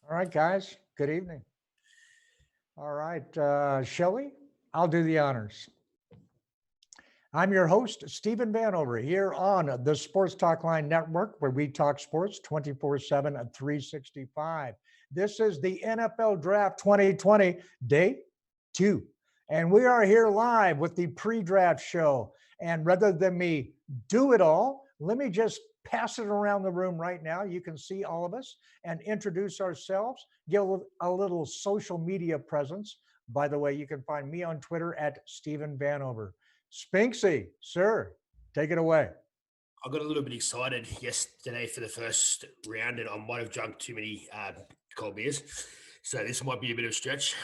All right, guys. Good evening. All right, Shelley, I'll do the honors. I'm your host, Stephen Vanover, here on the Sports Talk Line Network, where we talk sports 24/7 and 365. This is the NFL Draft 2020, day two. And we are here live with the pre draft show. And rather than me do it all, let me just pass it around the room right now. You can see all of us and introduce ourselves, give a little social media presence. By the way, you can find me on Twitter at Stephen Vanover. Spinksy, sir, take it away. I got a little bit excited yesterday for the first round, and I might have drunk too many cold beers. So this might be a bit of a stretch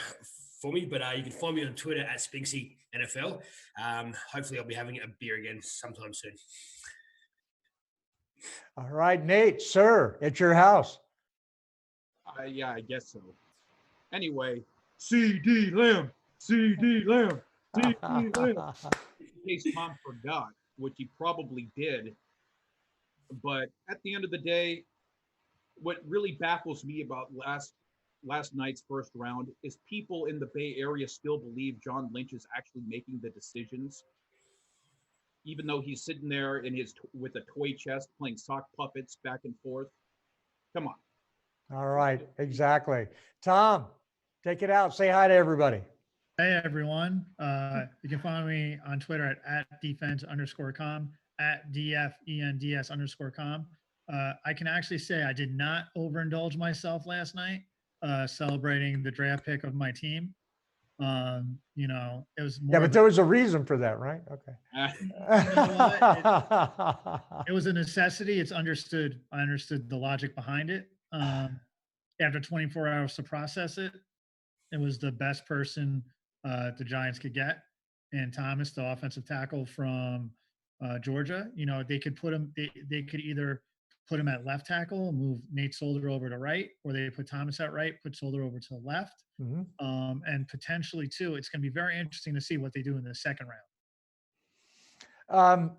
for me, but you can find me on Twitter at Spinksy NFL. Hopefully, I'll be having a beer again sometime soon. All right, Nate, sir, it's your house. Yeah, I guess so. Anyway, CD Lamb, CD Lamb, CD Lamb. In case Tom forgot, which he probably did. But at the end of the day, what really baffles me about last night's first round is people in the Bay Area still believe John Lynch is actually making the decisions, even though he's sitting there with a toy chest playing sock puppets back and forth. Come on. All right, exactly. Tom, take it out. Say hi to everybody. Hey everyone. You can find me on Twitter at defense_com, at DFENDS_com. I can actually say I did not overindulge myself last night celebrating the draft pick of my team. It was more. Yeah, but there was a reason for that, right? Okay. It was a necessity. It's understood. I understood the logic behind it. After 24 hours to process it, it was the best person the Giants could get. And Thomas, the offensive tackle from Georgia, they could put him. They could either put him at left tackle, move Nate Solder over to right, or they put Thomas at right, put Solder over to the left. Mm-hmm. And potentially too, it's going to be very interesting to see what they do in the second round.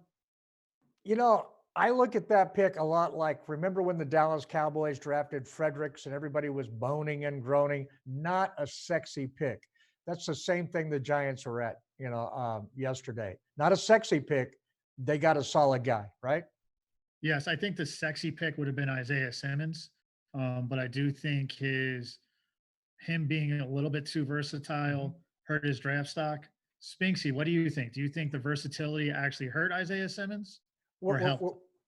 I look at that pick a lot like, remember when the Dallas Cowboys drafted Fredericks and everybody was moaning and groaning? Not a sexy pick. That's the same thing the Giants were at, yesterday. Not a sexy pick. They got a solid guy, right? Yes, I think the sexy pick would have been Isaiah Simmons, but I do think him being a little bit too versatile hurt his draft stock. Spinksy, what do you think? Do you think the versatility actually hurt Isaiah Simmons?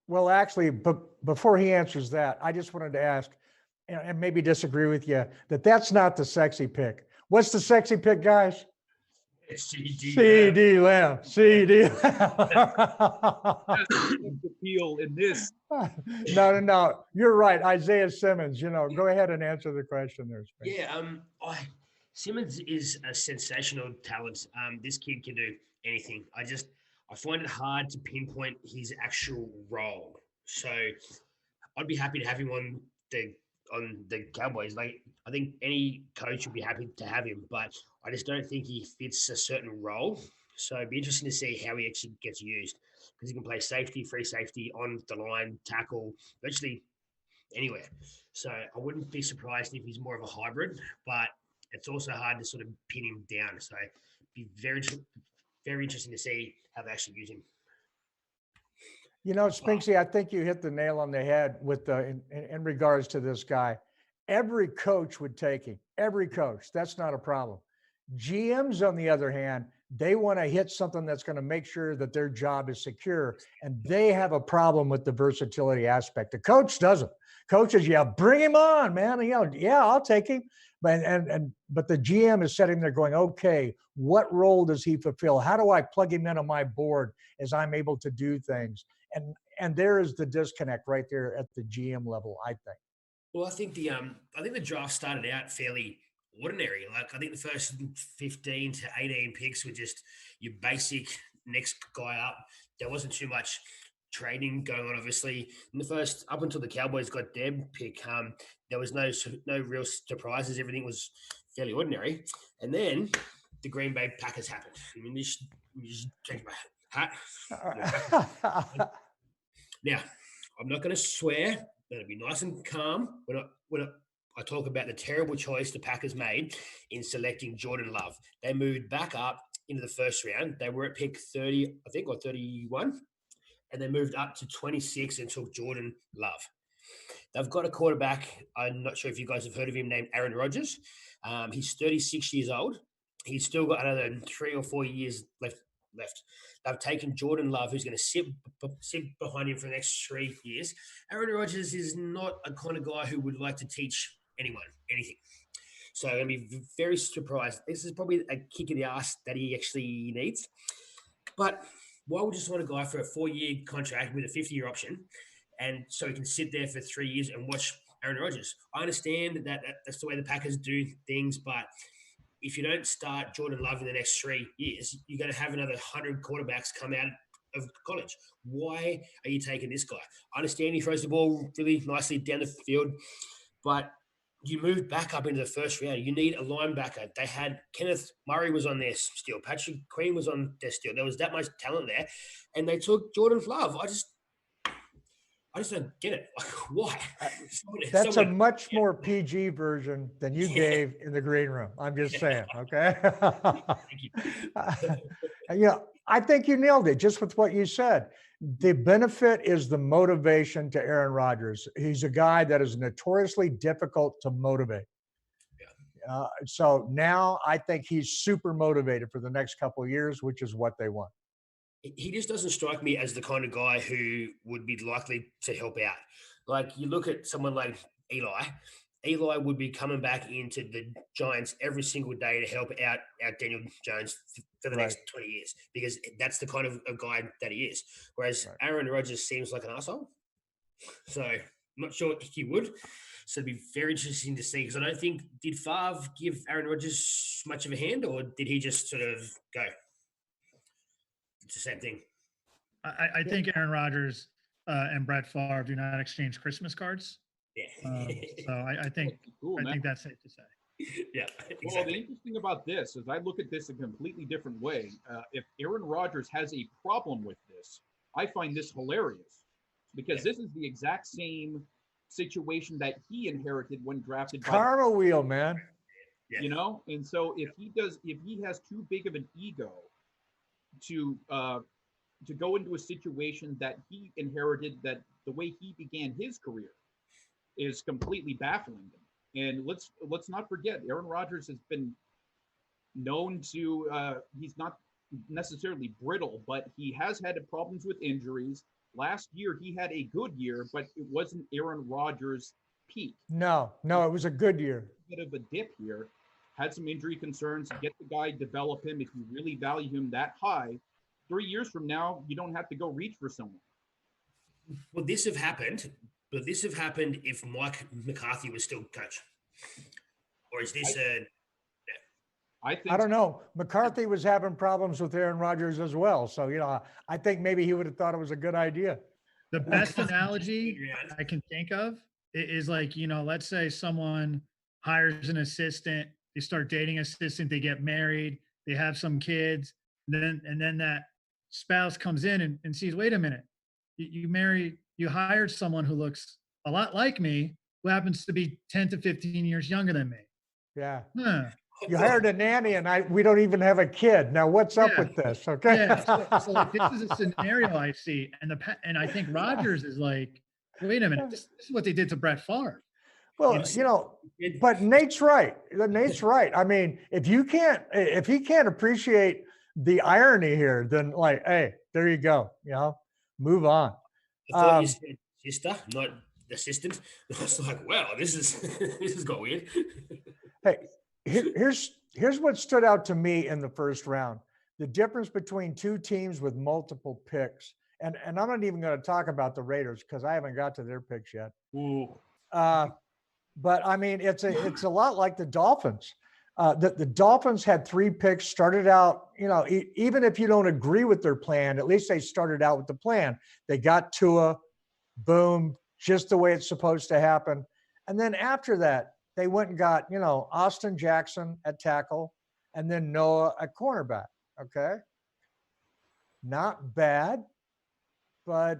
Well, actually, before he answers that, I just wanted to ask, and maybe disagree with you, that's not the sexy pick. What's the sexy pick, guys? CD Lamb. CD Lamb. Appeal in this. No. You're right. Isaiah Simmons. Go ahead and answer the question there. Spence. Yeah. Simmons is a sensational talent. This kid can do anything. I find it hard to pinpoint his actual role. So I'd be happy to have him on the Cowboys. Like, I think any coach would be happy to have him, but I just don't think he fits a certain role. So it'd be interesting to see how he actually gets used, because he can play safety, free safety, on the line, tackle, virtually anywhere. So I wouldn't be surprised if he's more of a hybrid, but it's also hard to sort of pin him down. So it'd be very, very interesting to see how they actually use him. Spinksy, I think you hit the nail on the head with in regards to this guy. Every coach would take him. Every coach. That's not a problem. GMs, on the other hand, they want to hit something that's going to make sure that their job is secure, and they have a problem with the versatility aspect. The coach doesn't. Coaches, bring him on, man. I'll take him. But the GM is sitting there going, okay, what role does he fulfill? How do I plug him into my board as I'm able to do things? And there is the disconnect right there at the GM level, I think. Well, I think the draft started out fairly ordinary. Like, I think the first 15 to 18 picks were just your basic next guy up. There wasn't too much trading going on, obviously. In the first, up until the Cowboys got their pick, there was no real surprises. Everything was fairly ordinary. And then the Green Bay Packers happened. I mean, you just change my hat. Now, I'm not going to swear. Going to be nice and calm. We're not I talk about the terrible choice the Packers made in selecting Jordan Love. They moved back up into the first round. They were at pick 30, I think, or 31, and they moved up to 26 and took Jordan Love. They've got a quarterback. I'm not sure if you guys have heard of him, named Aaron Rodgers. He's 36 years old. He's still got another 3 or 4 years left. They've taken Jordan Love, who's going to sit behind him for the next 3 years. Aaron Rodgers is not a kind of guy who would like to teach anyone anything. So I'm going to be very surprised. This is probably a kick in the ass that he actually needs. But why would you just want a guy for a 4-year contract with a 50-year option, and so he can sit there for 3 years and watch Aaron Rodgers? I understand that that's the way the Packers do things, but if you don't start Jordan Love in the next 3 years, you're going to have another 100 quarterbacks come out of college. Why are you taking this guy? I understand he throws the ball really nicely down the field, but you moved back up into the first round. You need a linebacker. They had Kenneth Murray was on their steal. Patrick Queen was on their steal. There was that much talent there, and they took Jordan Love. I just don't get it. Like, why? That's a much more PG version than you gave in the green room. I'm just saying, okay? Thank you. I think you nailed it just with what you said. The benefit is the motivation to Aaron Rodgers. He's a guy that is notoriously difficult to motivate. So now I think he's super motivated for the next couple of years, which is what they want. He just doesn't strike me as the kind of guy who would be likely to help out. Like, you look at someone like Eli. Eli would be coming back into the Giants every single day to help out Daniel Jones for the next 20 years, because that's the kind of a guy that he is. Whereas Aaron Rodgers seems like an asshole. So I'm not sure if he would. So it'd be very interesting to see, because I don't think, did Favre give Aaron Rodgers much of a hand, or did he just sort of go? It's the same thing. I think Aaron Rodgers and Brett Favre do not exchange Christmas cards. Yeah. So I think Cool, I think that's safe to say. Yeah. Exactly. Well, the interesting about this is I look at this a completely different way. If Aaron Rodgers has a problem with this, I find this hilarious, because this is the exact same situation that he inherited when drafted. Karma wheel, man. You know, and so if he has too big of an ego to go into a situation that he inherited, that the way he began his career is completely baffling him. And let's not forget, Aaron Rodgers has been known to he's not necessarily brittle, but he has had problems with injuries. Last year he had a good year, but it wasn't Aaron Rodgers' peak. No, it was a good year. A bit of a dip here. Had some injury concerns. Get the guy, develop him. If you really value him that high, 3 years from now, you don't have to go reach for someone. Would this have happened? Would this have happened if Mike McCarthy was still coach? Or is this I don't know. McCarthy was having problems with Aaron Rodgers as well. So, I think maybe he would have thought it was a good idea. The best analogy I can think of is like, let's say someone hires an assistant, they start dating an assistant, they get married, they have some kids, and then that spouse comes in and sees, wait a minute, you hired someone who looks a lot like me, who happens to be 10 to 15 years younger than me. Yeah. Huh. You hired a nanny and we don't even have a kid. Now what's up with this? Okay. Yeah. So like, this is a scenario I see. And I think Rodgers is like, wait a minute, this is what they did to Brett Favre. Well, but Nate's right. Nate's right. I mean, if he can't appreciate the irony here, then like, hey, there you go. Move on. I thought you said sister, not assistant. I was like, wow, this has got weird. Hey, here's what stood out to me in the first round: the difference between two teams with multiple picks. And I'm not even going to talk about the Raiders because I haven't got to their picks yet. Ooh. But I mean, it's a lot like the Dolphins. The Dolphins had 3 picks, started out, even if you don't agree with their plan, at least they started out with the plan. They got Tua, boom, just the way it's supposed to happen. And then after that, they went and got, Austin Jackson at tackle and then Noah at cornerback. Okay. Not bad, but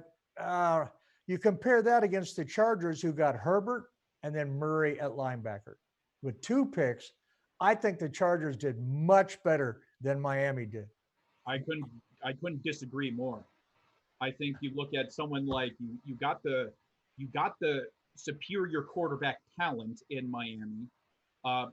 you compare that against the Chargers, who got Herbert and then Murray at linebacker. With 2 picks, I think the Chargers did much better than Miami did. I couldn't disagree more. I think you look at someone like you got the superior quarterback talent in Miami.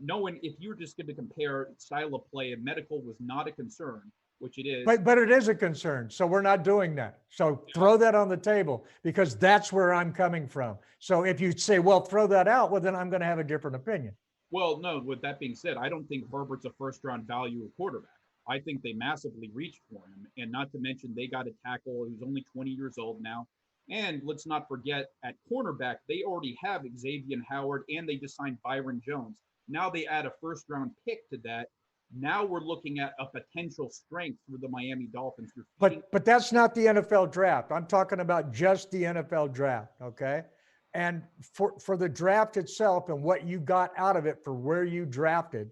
Knowing if you're just going to compare style of play, and medical was not a concern, which it is. But it is a concern. So we're not doing that. So throw that on the table, because that's where I'm coming from. So if you say, well, throw that out, well, then I'm going to have a different opinion. Well, no, with that being said, I don't think Herbert's a first-round value quarterback. I think they massively reached for him. And not to mention, they got a tackle who's only 20 years old now. And let's not forget, at cornerback, they already have Xavier Howard, and they just signed Byron Jones. Now they add a first-round pick to that. Now we're looking at a potential strength for the Miami Dolphins. But that's not the NFL draft. I'm talking about just the NFL draft, okay? And for the draft itself and what you got out of it for where you drafted,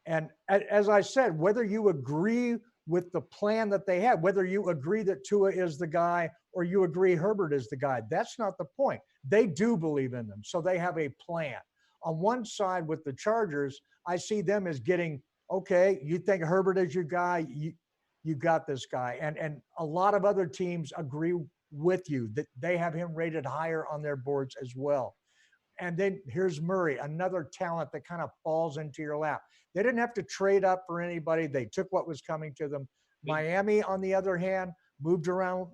and as I said, whether you agree with the plan that they had, whether you agree that Tua is the guy or you agree Herbert is the guy, that's not the point. They do believe in them, so they have a plan. On one side with the Chargers, I see them as getting, okay, you think Herbert is your guy, you got this guy. And a lot of other teams agree with you that they have him rated higher on their boards as well. And then here's Murray, another talent that kind of falls into your lap. They didn't have to trade up for anybody. They took what was coming to them. Miami, on the other hand, moved around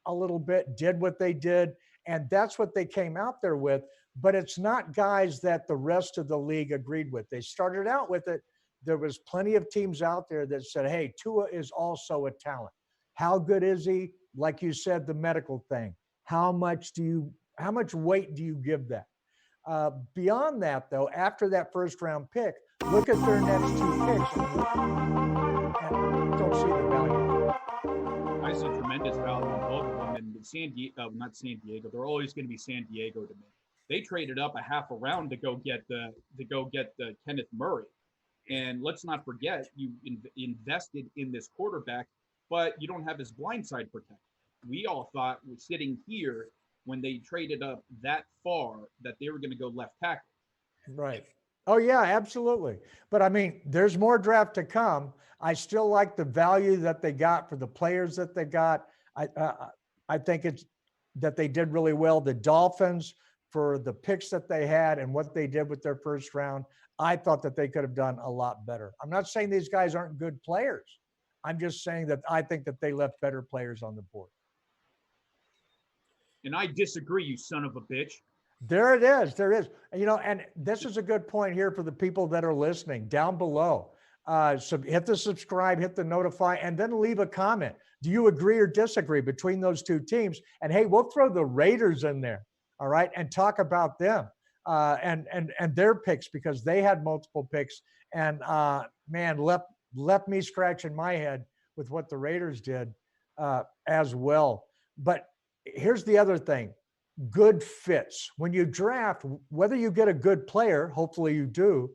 a little bit, did what they did, and that's what they came out there with. But it's not guys that the rest of the league agreed with. They started out with it. There was plenty of teams out there that said, hey, Tua is also a talent. How good is he? Like you said, the medical thing. How much weight do you give that? Beyond that, though, after that first round pick, look at their next 2 picks and don't see the value. I see tremendous value in both of them. And not San Diego, they're always going to be San Diego to me. They traded up a half a round to go get the Kenneth Murray. And let's not forget, you invested in this quarterback, but you don't have his blindside protected. We all thought, we're sitting here when they traded up that far, that they were going to go left tackle. Right. Oh, yeah, absolutely. But I mean, there's more draft to come. I still like the value that they got for the players that they got. I think it's that they did really well. The Dolphins, for the picks that they had and what they did with their first round, I thought that they could have done a lot better. I'm not saying these guys aren't good players. I'm just saying that I think that they left better players on the board. And I disagree, you son of a bitch. There it is. There is. And this is a good point here for the people that are listening down below. So hit the subscribe, hit the notify, and then leave a comment. Do you agree or disagree between those 2 teams? And hey, we'll throw the Raiders in there, all right, and talk about them and their picks, because they had multiple picks. And man, left me scratching my head with what the Raiders did as well. But here's the other thing. Good fits. When you draft, whether you get a good player, hopefully you do,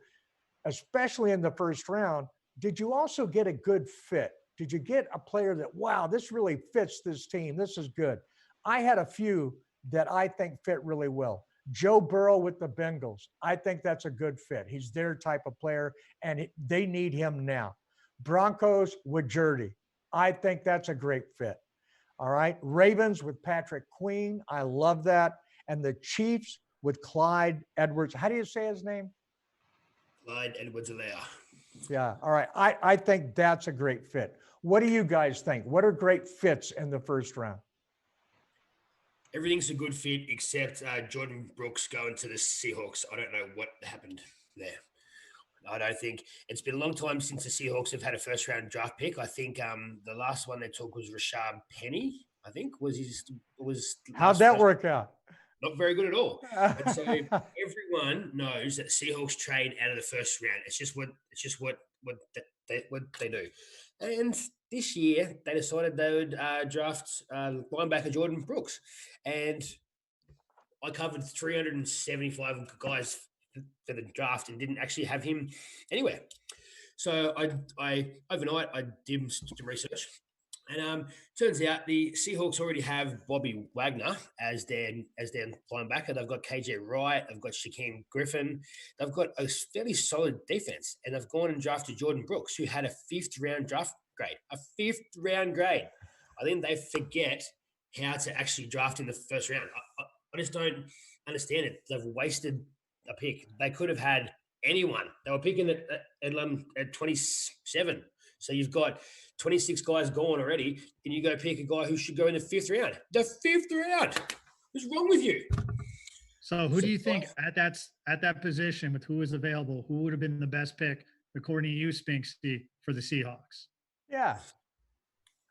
especially in the first round, did you also get a good fit? Did you get a player that, wow, this really fits this team? This is good. I had a few that I think fit really well. Joe Burrow with the Bengals. I think that's a good fit. He's their type of player, and they need him now. Broncos with Jeudy. I think that's a great fit. All right. Ravens with Patrick Queen. I love that. And the Chiefs with Clyde Edwards. How do you say his name? Clyde Edwards-Helaire. Yeah. All right. I think that's a great fit. What do you guys think? What are great fits in the first round? Everything's a good fit except Jordan Brooks going to the Seahawks. I don't know what happened there. I don't think it's been a long time since the Seahawks have had a first round draft pick. I think the last one they took was Rashad Penny. I think How'd that work out? Not very good at all. And so everyone knows that Seahawks trade out of the first round. It's just what they do. And this year they decided they would draft linebacker Jordan Brooks, and I covered 375 guys for the draft and didn't actually have him anywhere. So I overnight I did some research, And turns out the Seahawks already have Bobby Wagner as their linebacker. They've got KJ Wright. They've got Shaquem Griffin. They've got a fairly solid defense, and they've gone and drafted Jordan Brooks, who had a 5th-round draft grade. A 5th-round grade. I think they forget how to actually draft in the first round. I just don't understand it. They've wasted a pick. They could have had anyone. They were picking at 27. So you've got 26 guys gone already, and you go pick a guy who should go in the 5th round. The 5th round. What's wrong with you? So who do you think at that position with who was available, who would have been the best pick according to you, Spinksy, for the Seahawks? Yeah.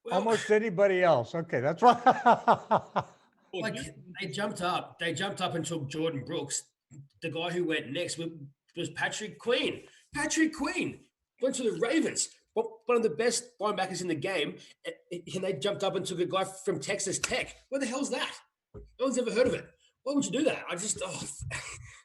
Well, Almost anybody else. Okay, that's right. like they jumped up and took Jordan Brooks. The guy who went next was Patrick Queen. Patrick Queen went to the Ravens. One of the best linebackers in the game, and they jumped up and took a guy from Texas Tech. What the hell's that? No one's ever heard of it. Why would you do that?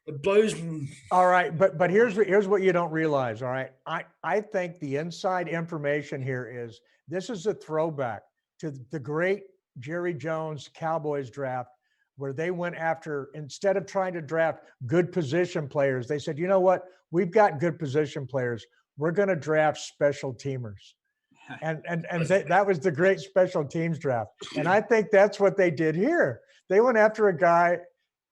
It blows me. All right, but here's what you don't realize. All right, I think the inside information here is this is a throwback to the great Jerry Jones Cowboys draft, where they went after, instead of trying to draft good position players, they said, you know what, we've got good position players. We're going to draft special teamers. And that was the great special teams draft. And I think that's what they did here. They went after a guy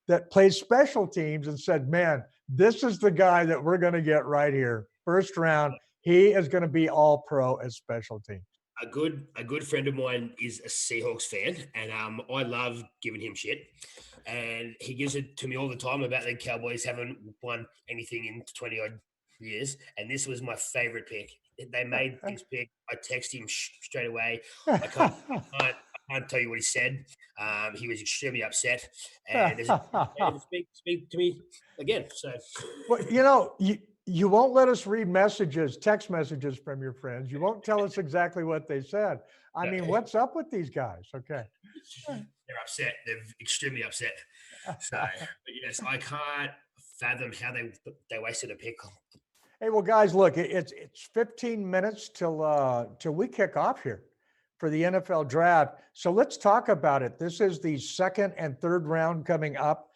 that plays special teams and said, man, this is the guy that we're going to get right here. 1st round, he is going to be all pro as special teams. A good friend of mine is a Seahawks fan, and I love giving him shit. And he gives it to me all the time about the Cowboys haven't won anything in 20-odd years, and this was my favorite pick. They made this pick. I text him straight away. I can't tell you what he said. He was extremely upset, and speak to me again. So, well, you won't let us read text messages from your friends. You won't tell us exactly what they said. I mean, what's up with these guys? Okay, they're upset. They're extremely upset. So, but yes, I can't fathom how they wasted a pick. Hey, well, guys, look, it's 15 minutes till we kick off here for the NFL draft. So let's talk about it. This is the 2nd and 3rd round coming up.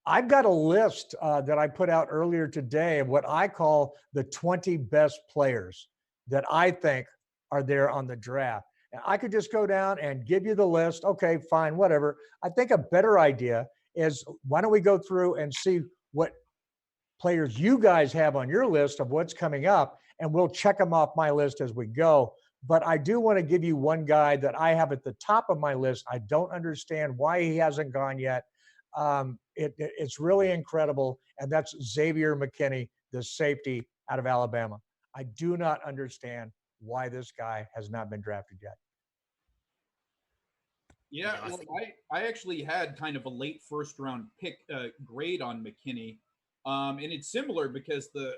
I've got a list that I put out earlier today of what I call the 20 best players that I think are there on the draft. And I could just go down and give you the list. Okay, fine, whatever. I think a better idea is, why don't we go through and see what players you guys have on your list of what's coming up, and we'll check them off my list as we go. But I do want to give you one guy that I have at the top of my list. I don't understand why he hasn't gone yet. It's really incredible, and that's Xavier McKinney, the safety out of Alabama. I do not understand why this guy has not been drafted yet. Yeah, well, I actually had kind of a late 1st round pick grade on McKinney. And it's similar because the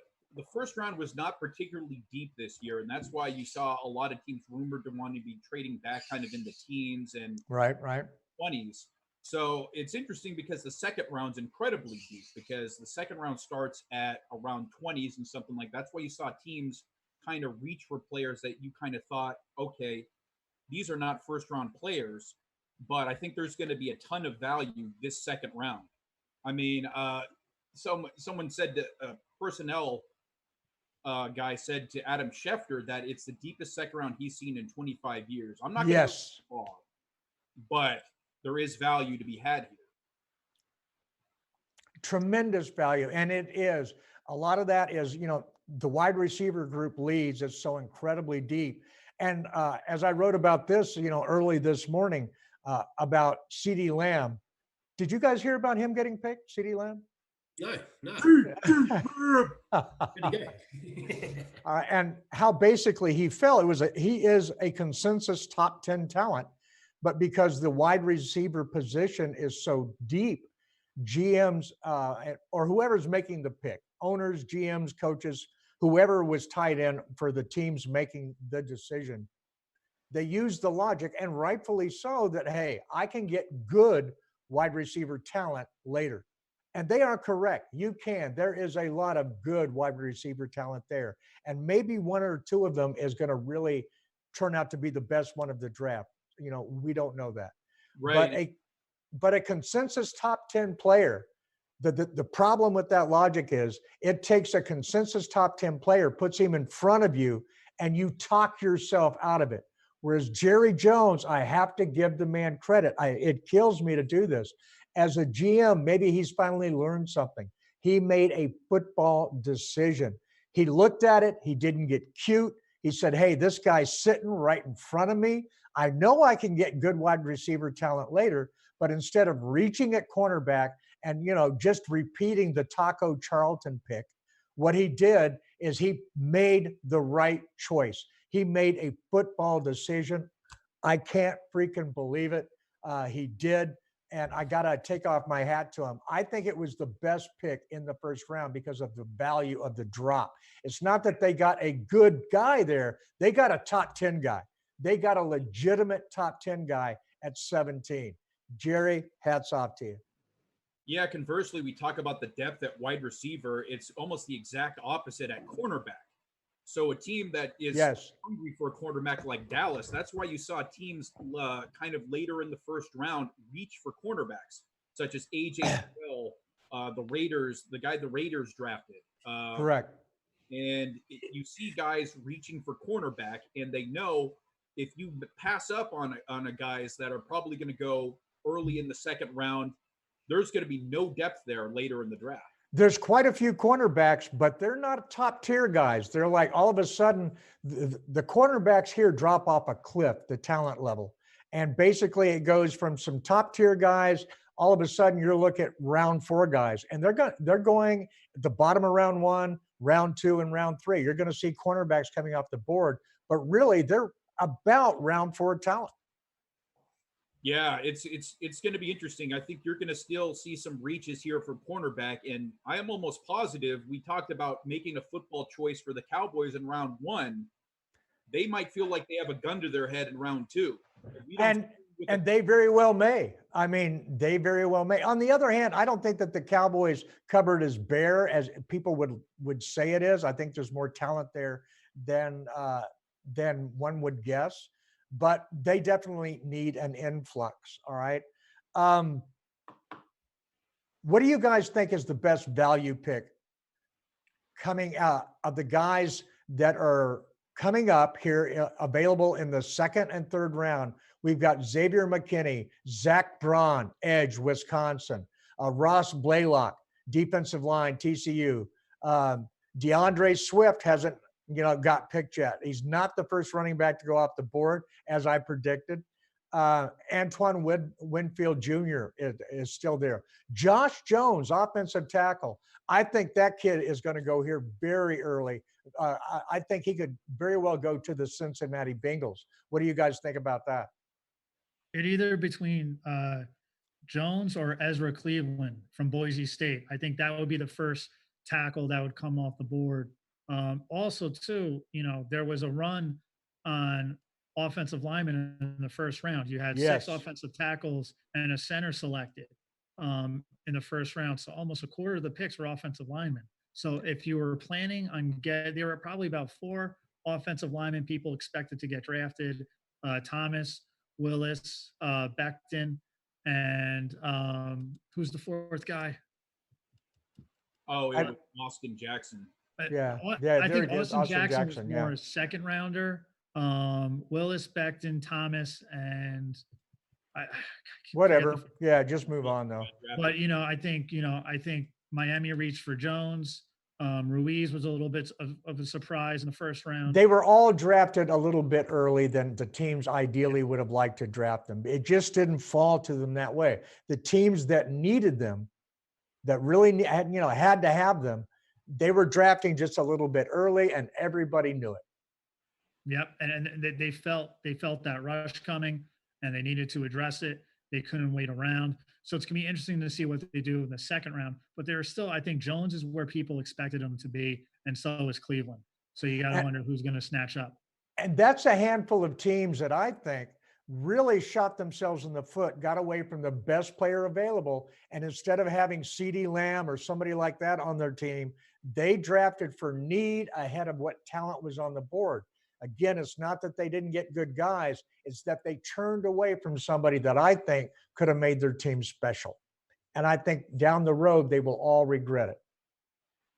1st round was not particularly deep this year. And that's why you saw a lot of teams rumored to want to be trading back kind of in the teens and right 20s. So it's interesting because the 2nd round's incredibly deep, because the 2nd round starts at around 20s and something like that. That's why you saw teams kind of reach for players that you kind of thought, okay, these are not 1st round players, but I think there's going to be a ton of value this 2nd round. I mean, someone said that a personnel guy said to Adam Schefter that it's the deepest 2nd round he's seen in 25 years. I'm not going to go far, but there is value to be had here. Tremendous value. And it is. A lot of that is, the wide receiver group leads is so incredibly deep. And as I wrote about this, early this morning about CeeDee Lamb, did you guys hear about him getting picked, CeeDee Lamb? No. And how basically he fell. He is a consensus top 10 talent, but because the wide receiver position is so deep, GMs or whoever's making the pick, owners, GMs, coaches, whoever was tied in for the teams making the decision, they use the logic, and rightfully so, that, hey, I can get good wide receiver talent later. And they are correct. You can. There is a lot of good wide receiver talent there. And maybe one or two of them is going to really turn out to be the best one of the draft. We don't know that. Right. But a consensus top 10 player, the problem with that logic is it takes a consensus top 10 player, puts him in front of you, and you talk yourself out of it. Whereas Jerry Jones, I have to give the man credit. It kills me to do this. As a GM, maybe he's finally learned something. He made a football decision. He looked at it. He didn't get cute. He said, hey, this guy's sitting right in front of me. I know I can get good wide receiver talent later, but instead of reaching at cornerback and, just repeating the Taco Charlton pick, what he did is he made the right choice. He made a football decision. I can't freaking believe it. He did. And I got to take off my hat to him. I think it was the best pick in the first round because of the value of the drop. It's not that they got a good guy there. They got a top 10 guy. They got a legitimate top 10 guy at 17. Jerry, hats off to you. Yeah, conversely, we talk about the depth at wide receiver. It's almost the exact opposite at cornerback. So a team that is hungry for a quarterback like Dallas, that's why you saw teams kind of later in the first round reach for cornerbacks, such as A.J. Hill, the Raiders, the guy the Raiders drafted. Correct. And you see guys reaching for cornerback, and they know if you pass up on a guys that are probably going to go early in the second round, there's going to be no depth there later in the draft. There's quite a few cornerbacks, but they're not top tier guys. They're like all of a sudden the cornerbacks here drop off a cliff, the talent level. And basically it goes from some top tier guys. All of a sudden you're looking at round 4 guys, and they're going at the bottom of round 1, round 2, and round 3. You're going to see cornerbacks coming off the board, but really they're about round 4 talent. Yeah, it's going to be interesting. I think you're going to still see some reaches here for cornerback, and I am almost positive we talked about making a football choice for the Cowboys in round 1. They might feel like they have a gun to their head in round 2. And they very well may. I mean, they very well may. On the other hand, I don't think that the Cowboys cupboard is bare as people would say it is. I think there's more talent there than one would guess. But they definitely need an influx. All right. What do you guys think is the best value pick coming out of the guys that are coming up here available in the second and third round? We've got Xavier McKinney, Zach Braun, edge, Wisconsin, Ross Blaylock, defensive line, TCU. DeAndre Swift hasn't got picked yet. He's not the first running back to go off the board, as I predicted. Antoine Winfield Jr. is still there. Josh Jones, offensive tackle. I think that kid is going to go here very early. I think he could very well go to the Cincinnati Bengals. What do you guys think about that? It either between Jones or Ezra Cleveland from Boise State. I think that would be the first tackle that would come off the board. Also, too, there was a run on offensive linemen in the first round. You had 6 offensive tackles and a center selected in the first round. So almost a quarter of the picks were offensive linemen. So if you were planning on there were probably about 4 offensive linemen people expected to get drafted. Thomas, Willis, Becton, and who's the 4th guy? Oh, it was Austin Jackson. I think Austin Jackson was more a second rounder. Willis, Becton, Thomas, and whatever. Just move on though. But I think Miami reached for Jones. Ruiz was a little bit of a surprise in the first round. They were all drafted a little bit early than the teams ideally would have liked to draft them. It just didn't fall to them that way. The teams that needed them, that really had to have them, they were drafting just a little bit early, and everybody knew it. Yep, and they felt that rush coming, and they needed to address it. They couldn't wait around. So it's going to be interesting to see what they do in the second round. But there's still, I think Jones is where people expected him to be, and so is Cleveland. So you got to wonder who's going to snatch up. And that's a handful of teams that I think really shot themselves in the foot, got away from the best player available. And instead of having CeeDee Lamb or somebody like that on their team, they drafted for need ahead of what talent was on the board. Again, it's not that they didn't get good guys. It's that they turned away from somebody that I think could have made their team special. And I think down the road, they will all regret it.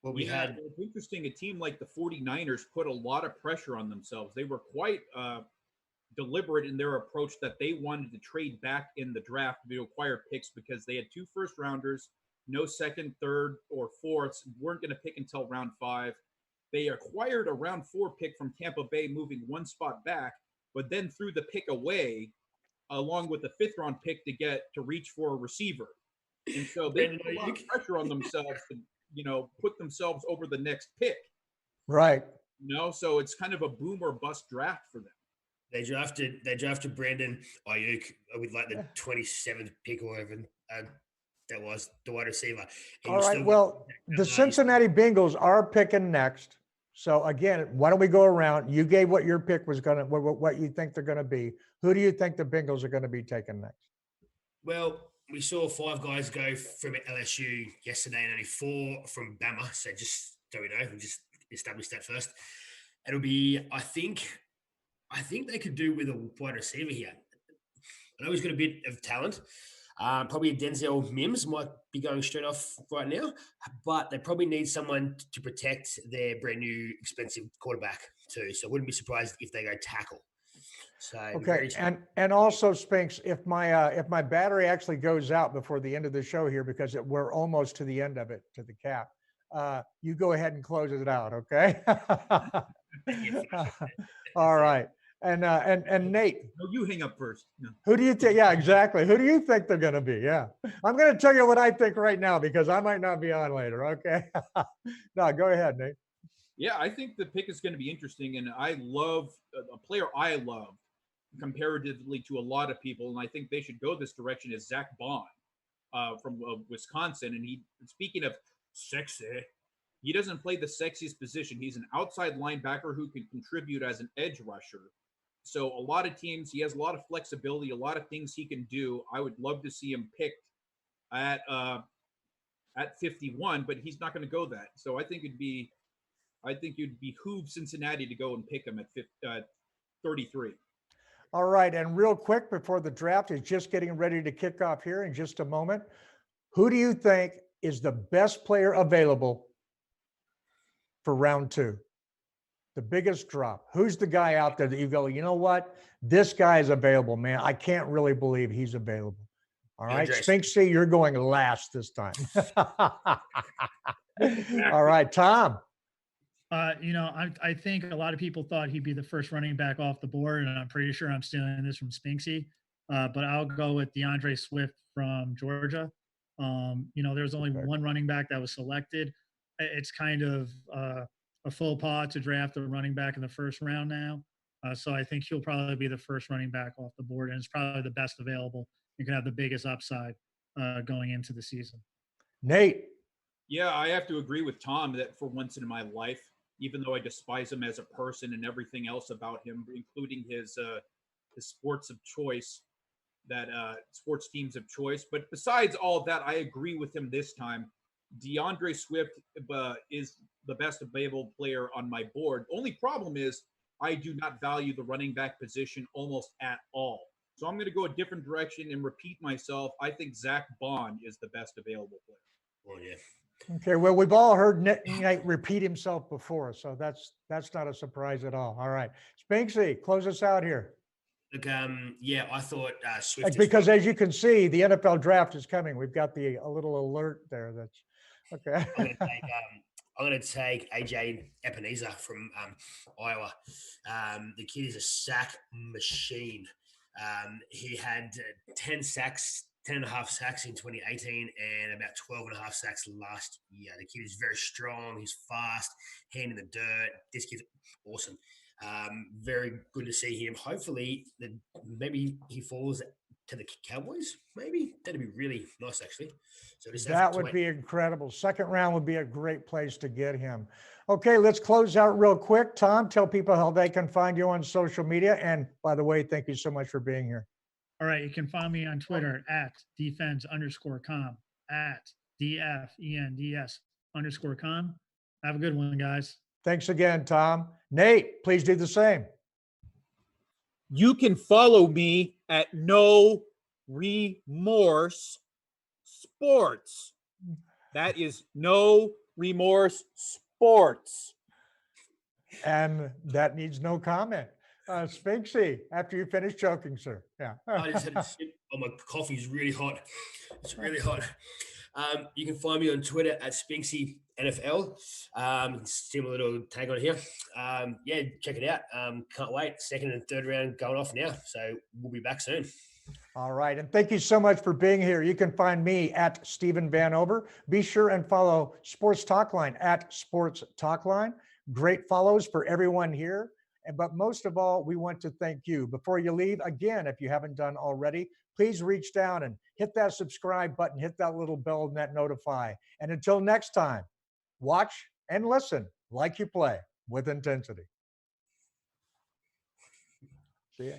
Well, we had It's interesting. A team like the 49ers put a lot of pressure on themselves. They were quite deliberate in their approach that they wanted to trade back in the draft to acquire picks because they had 2 first rounders, no second, third, or fourths, weren't going to pick until round 5. They acquired a round 4 pick from Tampa Bay, moving 1 spot back, but then threw the pick away along with the 5th round pick to reach for a receiver. And so they put a lot of pressure on themselves to, put themselves over the next pick. Right. So it's kind of a boom or bust draft for them. They drafted Brandon Ayuk with like the 27th pick or whatever that was, the wide receiver. All right. Well, the Cincinnati Bengals are picking next. So again, why don't we go around? You gave what your pick was going to, what you think they're going to be. Who do you think the Bengals are going to be taking next? Well, we saw 5 guys go from LSU yesterday and only 4 from Bama. So just so we know, we'll just establish that first. It'll be, I think they could do with a wide receiver here. I know he's got a bit of talent. Probably Denzel Mims might be going straight off right now, but they probably need someone to protect their brand new expensive quarterback too. So I wouldn't be surprised if they go tackle. So okay, and also Spinks, if my battery actually goes out before the end of the show here, because we're almost to the end of it, to the cap, you go ahead and close it out, okay? All right. And Nate. No, you hang up first. No. Who do you think? Yeah, exactly. Who do you think they're going to be? Yeah. I'm going to tell you what I think right now because I might not be on later. Okay. No, go ahead, Nate. Yeah, I think the pick is going to be interesting. And I love a player I love comparatively to a lot of people. And I think they should go this direction is Zach Bond from Wisconsin. And speaking of sexy, he doesn't play the sexiest position. He's an outside linebacker who can contribute as an edge rusher. So a lot of teams, he has a lot of flexibility, a lot of things he can do. I would love to see him picked at 51, but he's not going to go that. So I think it'd behoove Cincinnati to go and pick him at 33. All right, and real quick before the draft is just getting ready to kick off here in just a moment, who do you think is the best player available for round 2? The biggest drop. Who's the guy out there that you go, you know what? This guy is available, man. I can't really believe he's available. All right. Spinksy, you're going last this time. All right, Tom. I think a lot of people thought he'd be the first running back off the board, and I'm pretty sure I'm stealing this from Spinksy. But I'll go with DeAndre Swift from Georgia. There's only one running back that was selected. It's kind of a faux pas to draft a running back in the first round now. So I think he'll probably be the first running back off the board, and it's probably the best available. You can have the biggest upside going into the season. Nate. Yeah, I have to agree with Tom that for once in my life, even though I despise him as a person and everything else about him, including his sports of choice, that sports teams of choice. But besides all of that, I agree with him this time. DeAndre Swift is the best available player on my board. Only problem is I do not value the running back position almost at all. So I'm going to go a different direction and repeat myself. I think Zach Bond is the best available player. Oh, yeah. Okay, well, we've all heard Nate repeat himself before, so that's not a surprise at all. All right. Spinksy, close us out here. Look, yeah, I thought Swift. Because as you can see, the NFL draft is coming. We've got a little alert there. That's okay. I'm going to take AJ Ebenezer from Iowa. The kid is a sack machine. He had 10 and a half sacks in 2018 and about 12 and a half sacks last year. The kid is very strong. He's fast, hand in the dirt. This kid's awesome. Very good to see him. Hopefully, maybe he falls to the Cowboys. Maybe that'd be really nice, actually. So that would be incredible. Second round would be a great place to get him. Okay, let's close out real quick. Tom, tell people how they can find you on social media. And by the way, thank you so much for being here. All right, you can find me on Twitter at defense_com, at DFENDS_com. Have a good one, guys. Thanks again, Tom. Nate, please do the same. You can follow me at No Remorse Sports. That is No Remorse Sports. And that needs no comment. Spinksy, after you finish joking, sir. Yeah. I just had a sip. Oh, my coffee's really hot. It's really hot. You can find me on Twitter at Spinksy NFL. See my little tag on here. Yeah, check it out. Can't wait. Second and third round going off now. So we'll be back soon. All right. And thank you so much for being here. You can find me at Stephen Vanover. Be sure and follow Sports Talkline at Sports Talkline. Great follows for everyone here. But most of all, we want to thank you. Before you leave, again, if you haven't done already, please reach down and hit that subscribe button, hit that little bell and that notify. And until next time, watch and listen like you play with intensity. See ya.